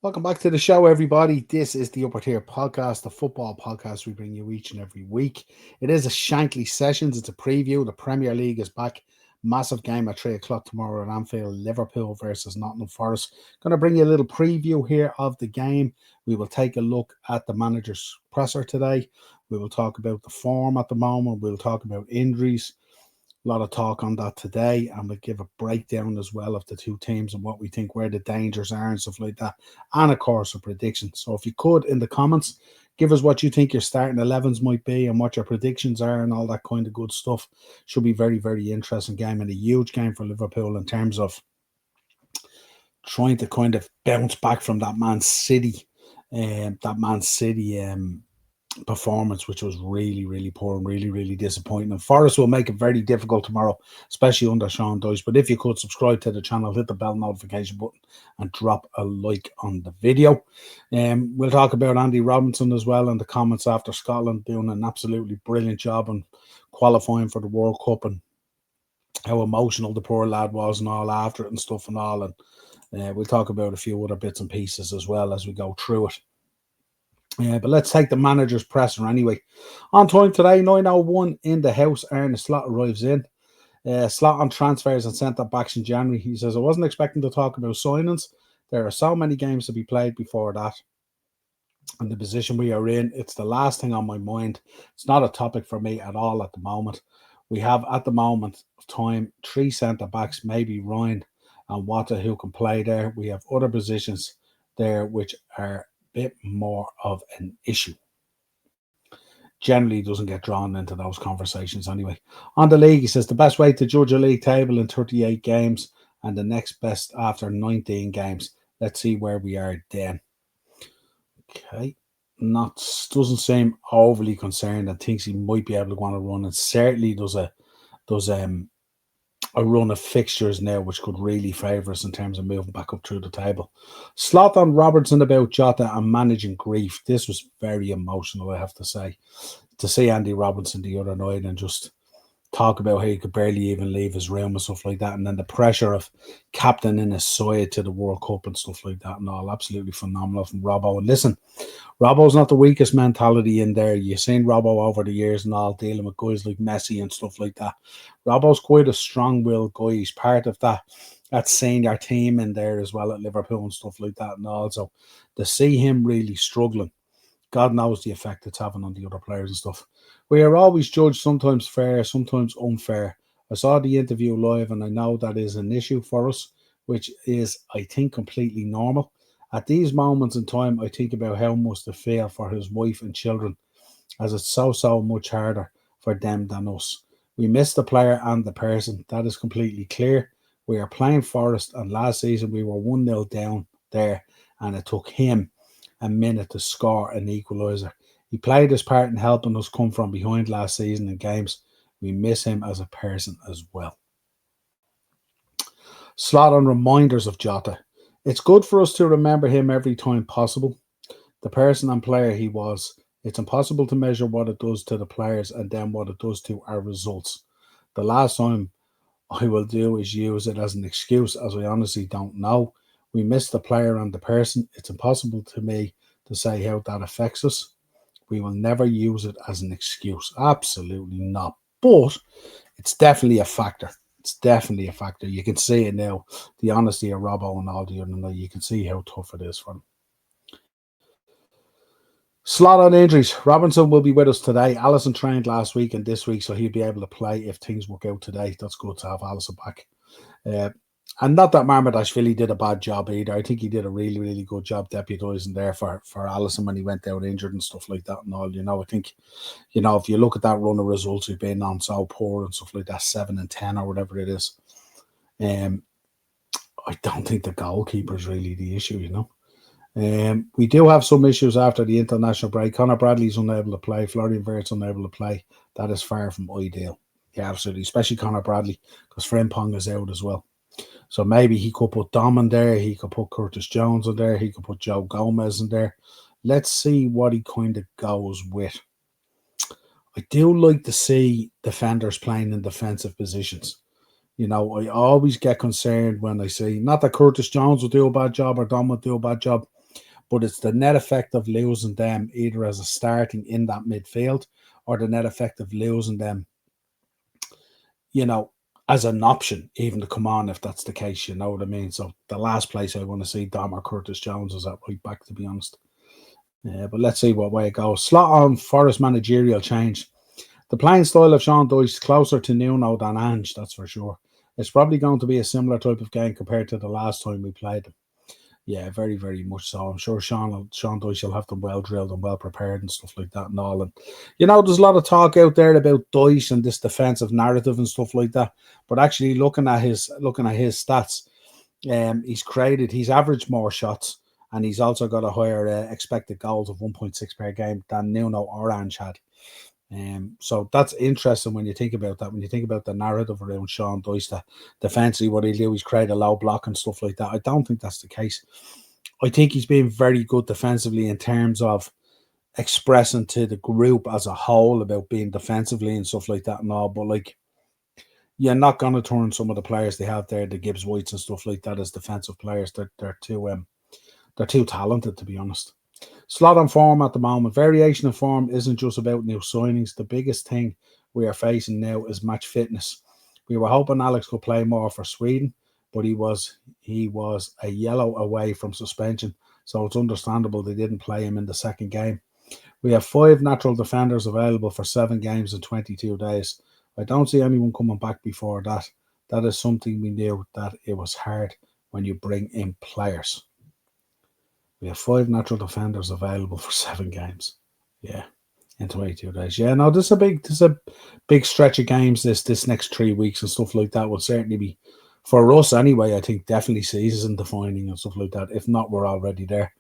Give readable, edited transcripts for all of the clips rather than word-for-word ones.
Welcome back to the show, everybody. This is the Upper Tier Podcast, the football podcast we bring you each and every week. It is a Shankly Sessions. It's a preview. The Premier League is back. Massive game at 3 o'clock tomorrow at Anfield. Liverpool versus Nottingham Forest. Going to bring you a little preview here of the game. We will take a look at the manager's presser today. We will talk about the form at the moment. We'll talk about injuries. A lot of talk on that today, and we'll give a breakdown as well of the two teams and what we think, where the dangers are and stuff like that, and of course a prediction. So if you could, in the comments, give us what you think your starting 11s might be and what your predictions are and all that kind of good stuff. Should be very, very interesting game, and a huge game for Liverpool in terms of trying to kind of bounce back from that Man City performance, which was really, really poor and really, really disappointing. And Forest will make it very difficult tomorrow, especially under Sean Dyche. But if you could subscribe to the channel, hit the bell notification button and drop a like on the video. We'll talk about Andy Robinson as well in the comments after Scotland doing an absolutely brilliant job and qualifying for the World Cup, and how emotional the poor lad was and all after it and stuff and all. And we'll talk about a few other bits and pieces as well as we go through it. But let's take the manager's presser anyway. On time today, 9:01 in the house. Arne Slot arrives in. Slot on transfers and centre-backs in January. He says, I wasn't expecting to talk about signings. There are so many games to be played before that. And the position we are in, it's the last thing on my mind. It's not a topic for me at all at the moment. We have, at the moment of time, 3 centre-backs, maybe Ryan and Wata, who can play there. We have other positions there which are bit more of an issue. Generally doesn't get drawn into those conversations anyway. On the league, he says the best way to judge a league table in 38 games and the next best after 19 games. Let's see where we are then. Okay. Doesn't seem overly concerned and thinks he might be able to go on a run, and certainly does a run of fixtures now which could really favour us in terms of moving back up through the table. Slot on Robertson about Jota and managing grief. This was very emotional, I have to say, to see Andy Robertson the other night and just talk about how he could barely even leave his room and stuff like that, and then the pressure of captaining his side to the World Cup and stuff like that and all. Absolutely phenomenal from Robbo. And listen, Robbo's not the weakest mentality in there. You've seen Robbo over the years and all, dealing with guys like Messi and stuff like that. Robbo's quite a strong-willed guy. He's part of that senior team in there as well at Liverpool and stuff like that. And also to see him really struggling, God knows the effect it's having on the other players and stuff. We are always judged, sometimes fair, sometimes unfair. I saw the interview live and I know that is an issue for us, which is, I think, completely normal. At these moments in time, I think about how much to feel for his wife and children, as it's so much harder for them than us. We miss the player and the person. That is completely clear. We are playing Forest, and last season we were 1-0 down there, and it took him a minute to score an equaliser. He played his part in helping us come from behind last season in games. We miss him as a person as well. Slot on reminders of Jota. It's good for us to remember him every time possible. The person and player he was. It's impossible to measure what it does to the players and then what it does to our results. The last time I will do is use it as an excuse, as I honestly don't know. We miss the player and the person. It's impossible to me to say how that affects us. We will never use it as an excuse. Absolutely not. But it's definitely a factor. It's definitely a factor. You can see it now. The honesty of Robbo and all the other night. You can see how tough it is for him. Slot on injuries. Robinson will be with us today. Alisson trained last week and this week, so he'll be able to play if things work out today. That's good to have Alisson back. And not that Marmadashvili did a bad job either. I think he did a really, really good job deputising there for Alisson when he went out injured and stuff like that and all. I think, if you look at that run of results we've been on, so poor and stuff like that, 7 and 10 or whatever it is, I don't think the goalkeeper is really the issue, We do have some issues after the international break. Conor Bradley's unable to play. Florian Wirtz unable to play. That is far from ideal. Yeah, absolutely. Especially Conor Bradley, because Frimpong is out as well. So maybe he could put Dom in there. He could put Curtis Jones in there. He could put Joe Gomez in there. Let's see what he kind of goes with. I do like to see defenders playing in defensive positions. I always get concerned when I see, not that Curtis Jones will do a bad job or Dom will do a bad job, but it's the net effect of losing them either as a starting in that midfield or the net effect of losing them, as an option even to come on if that's the case, you know what I mean? So the last place I want to see Dom or Curtis Jones is at right back, to be honest. But let's see what way it goes. Slot on Forest managerial change. The playing style of Sean Dyche is closer to Nuno than Ange, that's for sure. It's probably going to be a similar type of game compared to the last time we played them. Yeah, very, very much so. I'm sure Sean Dyche will have them well drilled and well prepared and stuff like that and all. And, there's a lot of talk out there about Dyche and this defensive narrative and stuff like that. But actually looking at his stats, he's averaged more shots, and he's also got a higher expected goals of 1.6 per game than Nuno or Ange had. So that's interesting when you think about that. When you think about the narrative around Sean Dyche, that defensively what he'll do is create a low block and stuff like that. I don't think that's the case. I think he's been very good defensively in terms of expressing to the group as a whole about being defensively and stuff like that and all. But you're not going to turn some of the players they have there, the Gibbs Whites and stuff like that, as defensive players. They're too talented, to be honest. Slot on form at the moment. Variation of form isn't just about new signings. The biggest thing we are facing now is match fitness. We were hoping Alex could play more for Sweden, but he was a yellow away from suspension, so it's understandable they didn't play him in the second game. We have 5 natural defenders available for 7 games in 22 days. I don't see anyone coming back before that. That is something we knew, that it was hard when you bring in players. We have 5 natural defenders available for 7 games. Yeah, in 22 days. Yeah, no, this is a big stretch of games this next 3 weeks and stuff like that will certainly be, for us anyway, I think definitely season defining and stuff like that. If not, we're already there.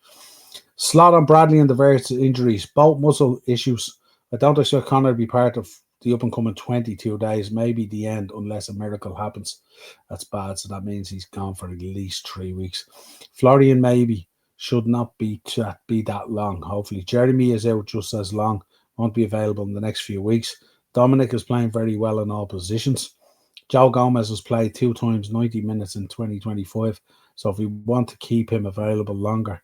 Slot on Bradley and the various injuries, both muscle issues. I don't expect Connor to be part of the up and coming 22 days, maybe the end, unless a miracle happens. That's bad. So that means he's gone for at least 3 weeks. Florian maybe. Should not be that long, hopefully. Jeremy is out just as long, won't be available in the next few weeks. Dominic is playing very well in all positions. Joe Gomez has played 2 times 90 minutes in 2025, so if we want to keep him available longer,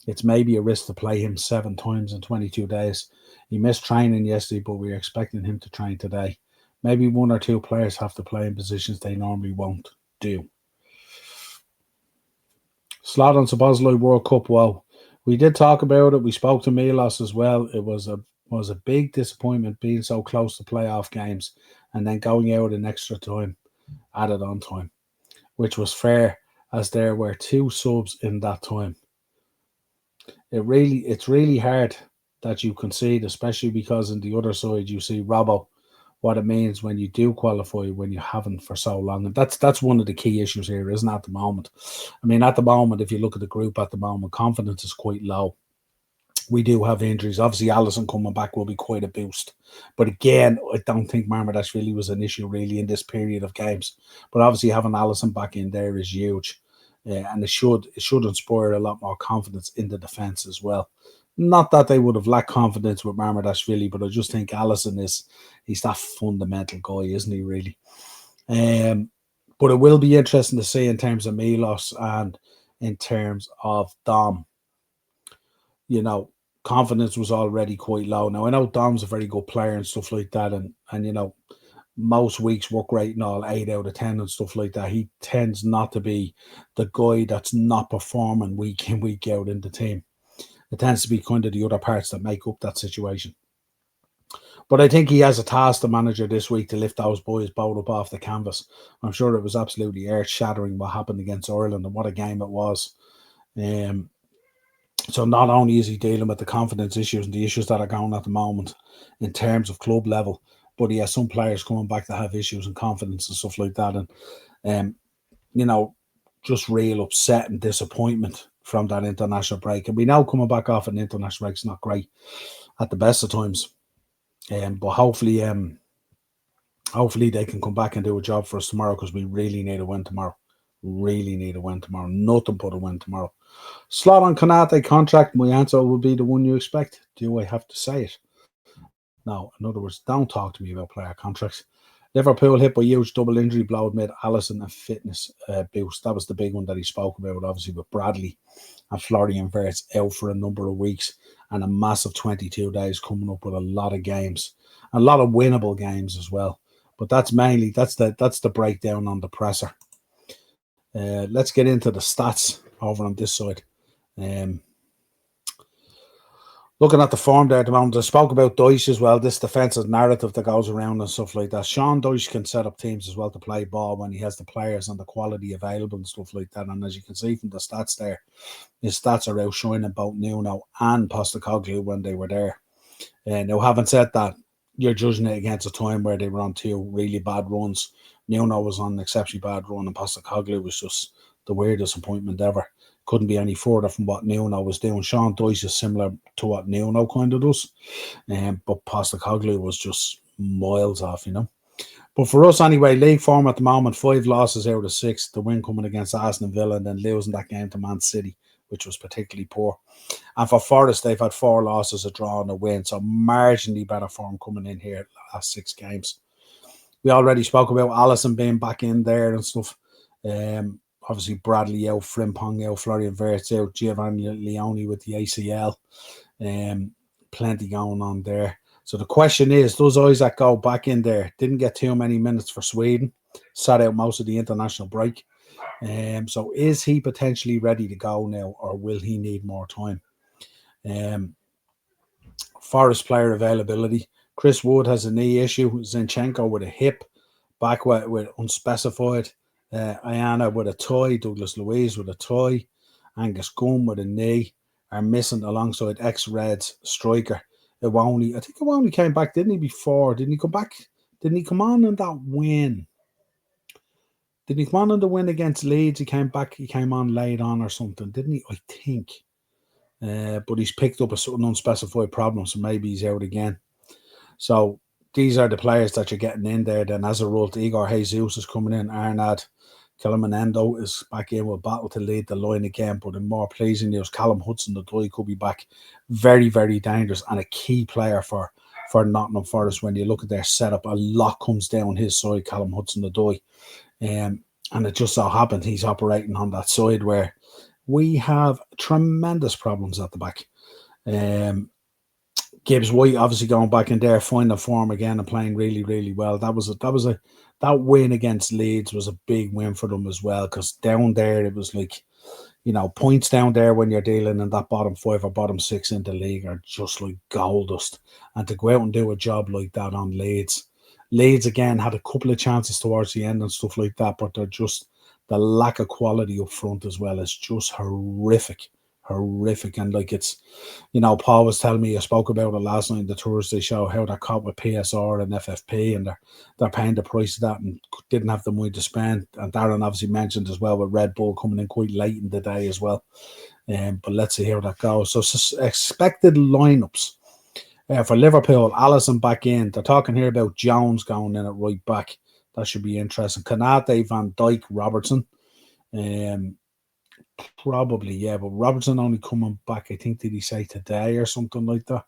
it's maybe a risk to play him 7 times in 22 days. He missed training yesterday, but we're expecting him to train today. Maybe 1 or 2 players have to play in positions they normally won't do. Slot on Szoboszlai World Cup. Well, we did talk about it. We spoke to Milos as well. It was a big disappointment being so close to playoff games and then going out in extra time, added on time, which was fair as there were 2 subs in that time. It's really hard that you concede, especially because on the other side you see Robbo, what it means when you do qualify when you haven't for so long. And that's one of the key issues here, isn't it, at the moment? I mean, at the moment, if you look at the group at the moment, confidence is quite low. We do have injuries. Obviously, Alisson coming back will be quite a boost. But again, I don't think Marmadashvili was an issue really in this period of games. But obviously having Alisson back in there is huge. And it should inspire a lot more confidence in the defence as well. Not that they would have lacked confidence with Marmadashvili, but I just think Alisson he's that fundamental guy, isn't he, really? But it will be interesting to see in terms of Milos and in terms of Dom. Confidence was already quite low. Now, I know Dom's a very good player and stuff like that, and most weeks work great and all, 8 out of 10 and stuff like that. He tends not to be the guy that's not performing week in, week out in the team. It tends to be kind of the other parts that make up that situation. But I think he has a task, the manager, this week to lift those boys both up off the canvas. I'm sure it was absolutely earth-shattering what happened against Ireland and what a game it was. So not only is he dealing with the confidence issues and the issues that are going at the moment in terms of club level, but he has some players coming back that have issues and confidence and stuff like that. And, just real upset and disappointment from that international break. And we know coming back off an international break is not great at the best of times. But hopefully they can come back and do a job for us tomorrow, because we really need a win tomorrow. Nothing but a win tomorrow. Slot on Konate contract. My answer will be the one you expect. Do I have to say it? No, in other words, don't talk to me about player contracts. Liverpool hit by huge double injury blow made Alisson a fitness boost. That was the big one that he spoke about, obviously, with Bradley and Florian Wirtz out for a number of weeks and a massive 22 days coming up with a lot of games, a lot of winnable games as well. But that's the breakdown on the presser. Let's get into the stats over on this side. Looking at the form there at the moment, I spoke about Dyche as well, this defensive narrative that goes around and stuff like that. Sean Dyche can set up teams as well to play ball when he has the players and the quality available and stuff like that. And as you can see from the stats there, his stats are outshining both Nuno and Postecoglou when they were there. Now, having said that, you're judging it against a time where they were on two really bad runs. Nuno was on an exceptionally bad run, and Postecoglou was just the weirdest appointment ever. Couldn't be any further from what Nuno was doing. Sean Dyche is similar to what Nuno kind of does, but Postecoglou was just miles off, you know. But for us anyway, league form at the moment, 5 losses out of 6. The win coming against Aston Villa and then losing that game to Man City, which was particularly poor. And for Forest, they've had 4 losses, a draw and a win, so marginally better form coming in here the last 6 games. We already spoke about Alisson being back in there and stuff. Obviously, Bradley out, Frimpong out, Florian Wirtz out, Giovanni Leone with the ACL. Plenty going on there. So the question is, those Isaac go back in there? Didn't get too many minutes for Sweden. Sat out most of the international break. So is he potentially ready to go now, or will he need more time? Forest player availability. Chris Wood has a knee issue. Zinchenko with a hip. Back with unspecified. Ayana with a toe, Douglas Luiz with a toe, Angus Gunn with a knee are missing alongside ex-Reds striker. I think Iwoni came back, didn't he, before? Didn't he come back? Didn't he come on in that win? Didn't he come on in the win against Leeds? He came back, he came on late on or something, didn't he? I think. But he's picked up an unspecified problem, so maybe he's out again. So these are the players that you're getting in there. Then as a result, Igor Jesus is coming in, Arnaud Kilimanendo is back in with battle to lead the line again, but in more pleasing news, Callum Hudson-Odoi could be back. Very, very dangerous and a key player for Nottingham Forest. When you look at their setup, a lot comes down his side, Callum Hudson-Odoi. And it just so happened he's operating on that side where we have tremendous problems at the back. Gibbs White obviously going back in there, finding form again and playing really, really well. That win against Leeds was a big win for them as well, because down there it was like, you know, points down there when you're dealing in that bottom 5 or bottom 6 in the league are just like gold dust. And to go out and do a job like that on Leeds again had a couple of chances towards the end and stuff like that, but they're just, the lack of quality up front as well is just horrific. And like, it's, you know, Paul was telling me, I spoke about it last night in the Thursday show, how they're caught with PSR and FFP and they're paying the price of that and didn't have the money to spend. And Darren obviously mentioned as well with Red Bull coming in quite late in the day as well. But let's see how that goes. So expected lineups for Liverpool, Alisson back in. They're talking here about Jones going in at right back. That should be interesting. Kanate, Van Dijk, Robertson. Probably, yeah, but Robertson only coming back, I think, did he say today or something like that?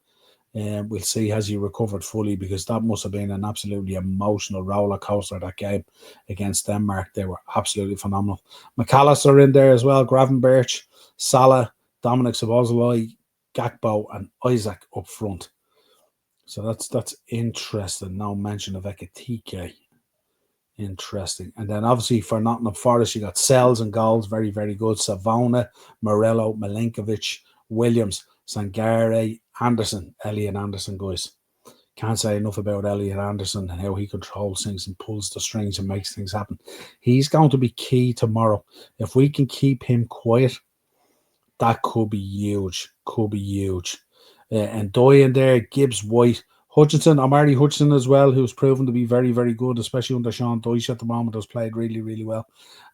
We'll see, has he recovered fully, because that must have been an absolutely emotional roller coaster, that game against Denmark. They were absolutely phenomenal. McAllister in there as well, Gravenberch, Salah, Dominic Szoboszlai, Gakpo and Isaac up front. So that's interesting. No mention of Ekitike. Interesting. And then obviously for Nottingham Forest, you got Sells and goals, very, very good. Savona, Morello, Milinkovic, Williams, Sangare, Anderson, Elliot Anderson, guys. Can't say enough about Elliot Anderson and how he controls things and pulls the strings and makes things happen. He's going to be key tomorrow. If we can keep him quiet, that could be huge. And Doy in there, Gibbs, White, Hutchinson, Omari Hutchinson as well, who's proven to be very, very good, especially under Sean Dyche at the moment, has played really, really well.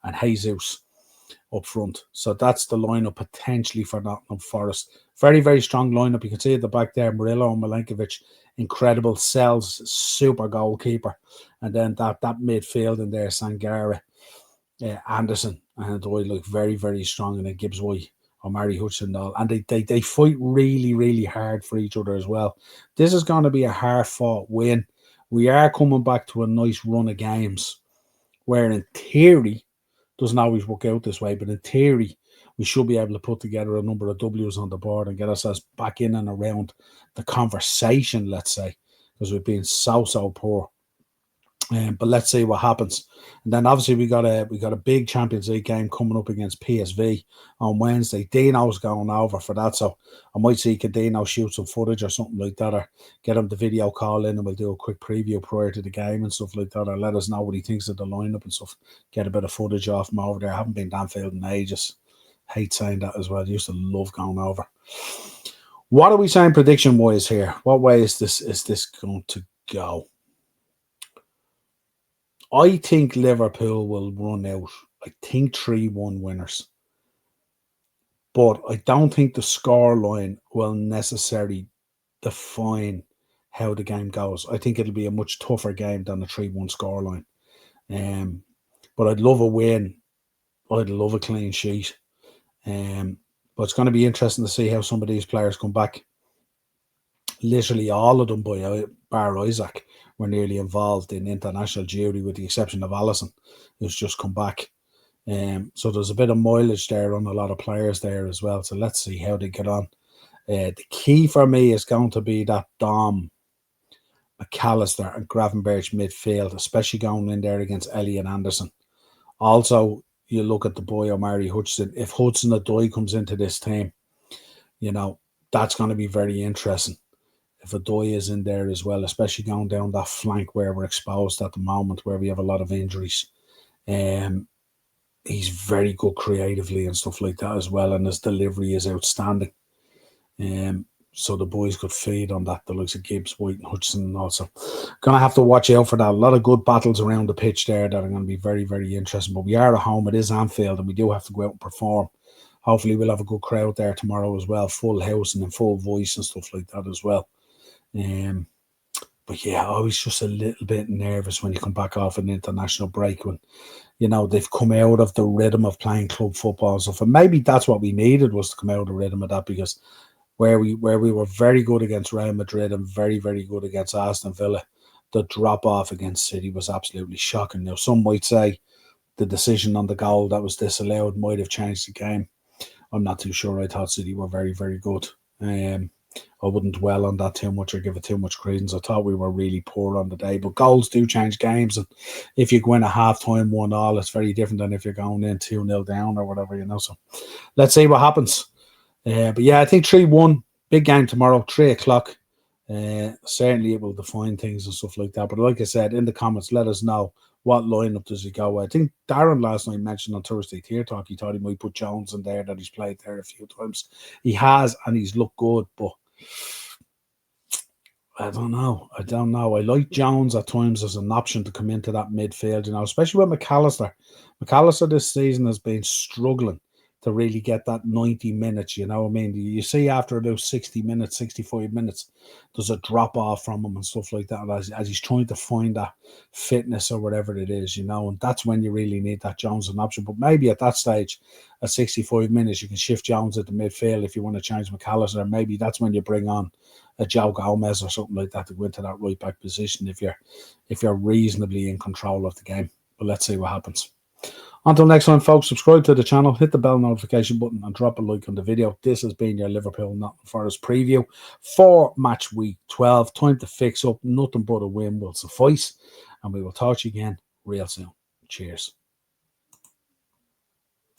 And Jesus up front. So that's the lineup potentially for Nottingham Forest. Very, very strong lineup. You can see at the back there, Murillo and Milinkovic, incredible. Sells, super goalkeeper. And then that midfield in there, Sangare, Anderson, and Doy look very, very strong. And then Gibbs White, Omari Hutchinson, and they fight really, really hard for each other as well. This is going to be a hard-fought win we are coming back to a nice run of games where in theory, doesn't always work out this way, but in theory, we should be able to put together a number of W's on the board and get ourselves back in and around the conversation, let's say, because we've been so poor. But let's see what happens. And then obviously we got a big Champions League game coming up against PSV on Wednesday. Dino's going over for that, so I might see Dino shoot some footage or something like that, or get him the video call in and we'll do a quick preview prior to the game and stuff like that, or let us know what he thinks of the lineup and stuff. Get a bit of footage off him over there. I haven't been to Anfield in ages. Hate saying that as well. I used to love going over. What are we saying prediction wise here? What way is this going to go? I think Liverpool will run out. I think 3-1 winners. But I don't think the scoreline will necessarily define how the game goes. I think it'll be a much tougher game than the 3-1 scoreline. But I'd love a win. I'd love a clean sheet. But it's going to be interesting to see how some of these players come back. Literally all of them, bar Isaac, were nearly involved in international duty, with the exception of Alisson, who's just come back. So there's a bit of mileage there on a lot of players there as well. So let's see how they get on. The key for me is going to be that Dom, McAllister and Gravenberch midfield, especially going in there against Elliot Anderson. Also, you look at the boy Omari Hutchinson. If Hudson-Odoi comes into this team, that's going to be very interesting. If Odoi is in there as well, especially going down that flank where we're exposed at the moment, where we have a lot of injuries. He's very good creatively and stuff like that as well, and his delivery is outstanding. So the boys could feed on that, the likes of Gibbs, White and Hutchinson also. Going to have to watch out for that. A lot of good battles around the pitch there that are going to be very, very interesting. But we are at home. It is Anfield, and we do have to go out and perform. Hopefully we'll have a good crowd there tomorrow as well, full house and in full voice and stuff like that as well. But yeah, I was just a little bit nervous when you come back off an international break, when they've come out of the rhythm of playing club football and stuff. And maybe that's what we needed, was to come out of the rhythm of that, because where we were very good against Real Madrid and very, very good against Aston Villa, the drop off against City was absolutely shocking. Now, some might say the decision on the goal that was disallowed might have changed the game. I'm not too sure. I thought City were very, very good. I wouldn't dwell on that too much or give it too much credence. I thought we were really poor on the day, but goals do change games. And if you go in at half-time 1-1, it's very different than if you're going in 2-0 down or whatever, So let's see what happens. But yeah, I think 3-1, big game tomorrow, 3 o'clock. Certainly it will define things and stuff like that. But like I said, in the comments, let us know what lineup does he go. I think Darren last night mentioned on Thursday Tier Talk, he thought he might put Jones in there, that he's played there a few times. He has, and he's looked good, but I don't know. I like Jones at times as an option to come into that midfield, especially with McAllister. McAllister this season has been struggling to really get that 90 minutes, You see after about 60 minutes, 65 minutes, there's a drop off from him and stuff like that as he's trying to find that fitness or whatever it is, and that's when you really need that Jones an option. But maybe at that stage, at 65 minutes, you can shift Jones at the midfield if you want to change McAllister. Maybe that's when you bring on a Joe Gomez or something like that to go into that right back position if you're reasonably in control of the game. But let's see what happens. Until next time, folks, subscribe to the channel, hit the bell notification button and drop a like on the video. This has been your Liverpool Nottingham Forest preview for match week 12. Time to fix up. Nothing but a win will suffice. And we will talk to you again real soon. Cheers.